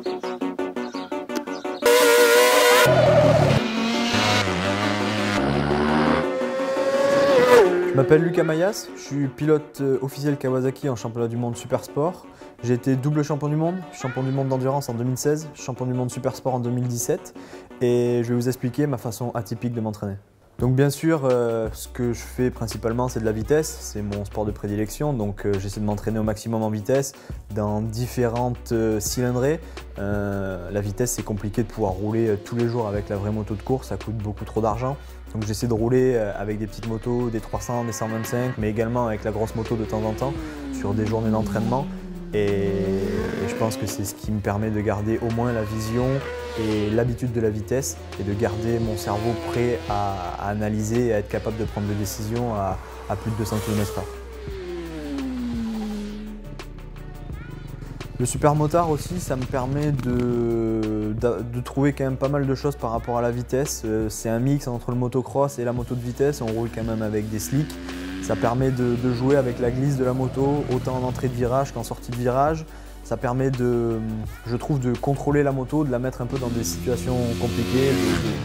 Je m'appelle Lucas Mayas, je suis pilote officiel Kawasaki en championnat du monde Super Sport. J'ai été double champion du monde d'endurance en 2016, champion du monde Super Sport en 2017 et je vais vous expliquer ma façon atypique de m'entraîner. Donc bien sûr, ce que je fais principalement c'est de la vitesse, c'est mon sport de prédilection, donc j'essaie de m'entraîner au maximum en vitesse dans différentes cylindrées. La vitesse c'est compliqué de pouvoir rouler tous les jours avec la vraie moto de course, ça coûte beaucoup trop d'argent. Donc j'essaie de rouler avec des petites motos, des 300, des 125, mais également avec la grosse moto de temps en temps sur des journées d'entraînement. Et je pense que c'est ce qui me permet de garder au moins la vision et l'habitude de la vitesse et de garder mon cerveau prêt à analyser et à être capable de prendre des décisions à plus de 200 km/h. Le super motard aussi, ça me permet de trouver quand même pas mal de choses par rapport à la vitesse. C'est un mix entre le motocross et la moto de vitesse, on roule quand même avec des slicks. Ça permet de jouer avec la glisse de la moto, autant en entrée de virage qu'en sortie de virage. Ça permet je trouve, de contrôler la moto, de la mettre un peu dans des situations compliquées,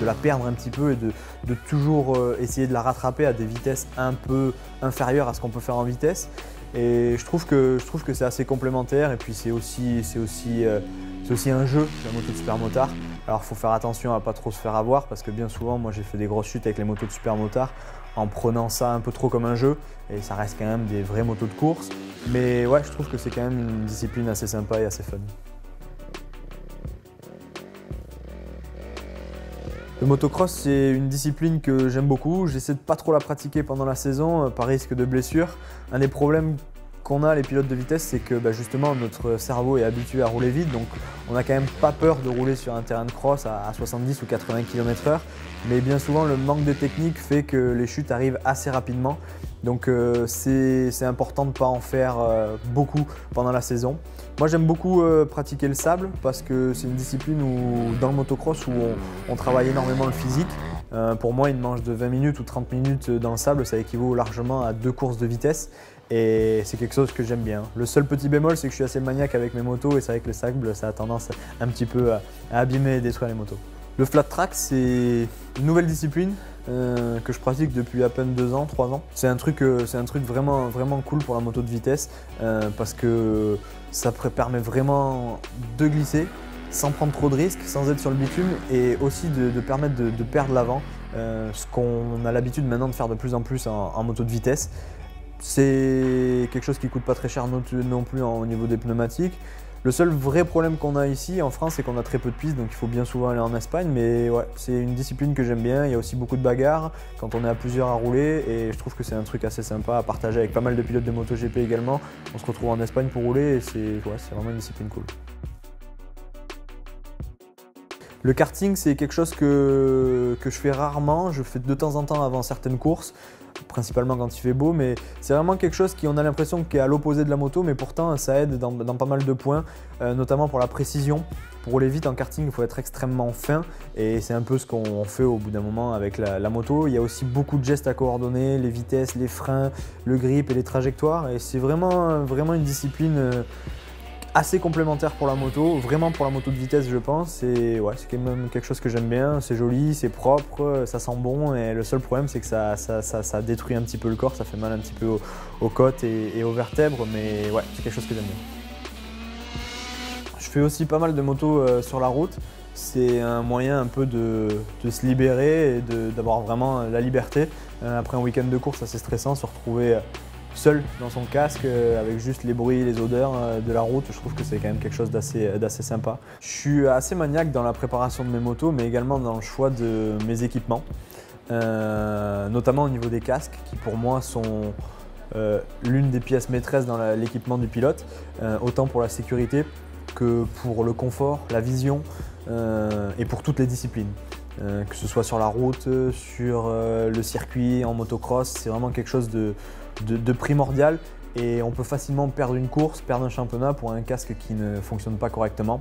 de la perdre un petit peu et de toujours essayer de la rattraper à des vitesses un peu inférieures à ce qu'on peut faire en vitesse. Et je trouve que c'est assez complémentaire et puis c'est aussi un jeu, la moto de super motard. Alors il faut faire attention à ne pas trop se faire avoir parce que bien souvent, moi j'ai fait des grosses chutes avec les motos de super motard en prenant ça un peu trop comme un jeu et ça reste quand même des vraies motos de course. Mais ouais, je trouve que c'est quand même une discipline assez sympa et assez fun. Le motocross, c'est une discipline que j'aime beaucoup. J'essaie de pas trop la pratiquer pendant la saison par risque de blessure. Un des problèmes qu'on a les pilotes de vitesse, c'est que justement notre cerveau est habitué à rouler vite, donc on n'a quand même pas peur de rouler sur un terrain de cross à 70 ou 80 km/h, mais bien souvent le manque de technique fait que les chutes arrivent assez rapidement, donc c'est important de ne pas en faire beaucoup pendant la saison. Moi j'aime beaucoup pratiquer le sable parce que c'est une discipline où, dans le motocross où on travaille énormément le physique. Pour moi, une manche de 20 minutes ou 30 minutes dans le sable, ça équivaut largement à 2 courses de vitesse et c'est quelque chose que j'aime bien. Le seul petit bémol, c'est que je suis assez maniaque avec mes motos et c'est vrai que le sable, ça a tendance un petit peu à abîmer et détruire les motos. Le flat track, c'est une nouvelle discipline que je pratique depuis à peine 2 ans, 3 ans. C'est un truc vraiment, vraiment cool pour la moto de vitesse parce que ça permet vraiment de glisser sans prendre trop de risques, sans être sur le bitume et aussi de permettre de perdre l'avant, ce qu'on a l'habitude maintenant de faire de plus en plus en moto de vitesse. C'est quelque chose qui ne coûte pas très cher non plus au niveau des pneumatiques. Le seul vrai problème qu'on a ici en France, c'est qu'on a très peu de pistes, donc il faut bien souvent aller en Espagne. Mais ouais, c'est une discipline que j'aime bien. Il y a aussi beaucoup de bagarres quand on est à plusieurs à rouler et je trouve que c'est un truc assez sympa à partager avec pas mal de pilotes de MotoGP également. On se retrouve en Espagne pour rouler et c'est vraiment une discipline cool. Le karting, c'est quelque chose que je fais rarement. Je fais de temps en temps avant certaines courses, principalement quand il fait beau, mais c'est vraiment quelque chose qui, on a l'impression qu'est à l'opposé de la moto, mais pourtant ça aide dans pas mal de points, notamment pour la précision. Pour rouler vite en karting, il faut être extrêmement fin et c'est un peu ce qu'on fait au bout d'un moment avec la moto. Il y a aussi beaucoup de gestes à coordonner, les vitesses, les freins, le grip et les trajectoires et c'est vraiment une discipline assez complémentaire pour la moto, vraiment pour la moto de vitesse je pense, et ouais, c'est quand même quelque chose que j'aime bien, c'est joli, c'est propre, ça sent bon et le seul problème c'est que ça détruit un petit peu le corps, ça fait mal un petit peu aux côtes et aux vertèbres, mais ouais, c'est quelque chose que j'aime bien. Je fais aussi pas mal de motos sur la route, c'est un moyen un peu de se libérer et d'avoir vraiment la liberté. Après un week-end de course assez stressant, se retrouver seul dans son casque avec juste les bruits, les odeurs de la route, je trouve que c'est quand même quelque chose d'assez sympa. Je suis assez maniaque dans la préparation de mes motos mais également dans le choix de mes équipements, notamment au niveau des casques qui pour moi sont l'une des pièces maîtresses dans l'équipement du pilote, autant pour la sécurité que pour le confort, la vision et pour toutes les disciplines. Que ce soit sur la route, sur le circuit, en motocross, c'est vraiment quelque chose de primordial et on peut facilement perdre une course, perdre un championnat pour un casque qui ne fonctionne pas correctement.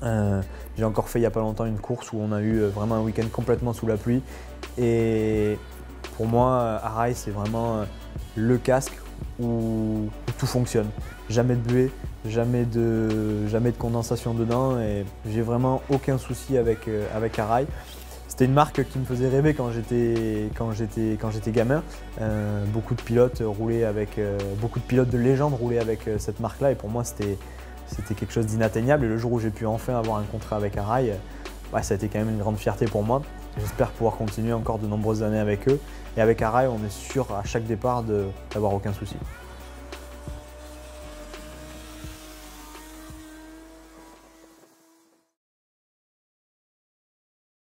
J'ai encore fait il n'y a pas longtemps une course où on a eu vraiment un week-end complètement sous la pluie et pour moi, Arai c'est vraiment le casque où tout fonctionne. Jamais de buée, jamais de condensation dedans et j'ai vraiment aucun souci avec Arai. C'était une marque qui me faisait rêver quand j'étais gamin. Beaucoup de pilotes roulaient avec, beaucoup de pilotes de légende roulaient avec cette marque-là et pour moi c'était quelque chose d'inatteignable. Et le jour où j'ai pu enfin avoir un contrat avec Arai, ça a été quand même une grande fierté pour moi. J'espère pouvoir continuer encore de nombreuses années avec eux. Et avec Arai, on est sûr à chaque départ d'avoir aucun souci.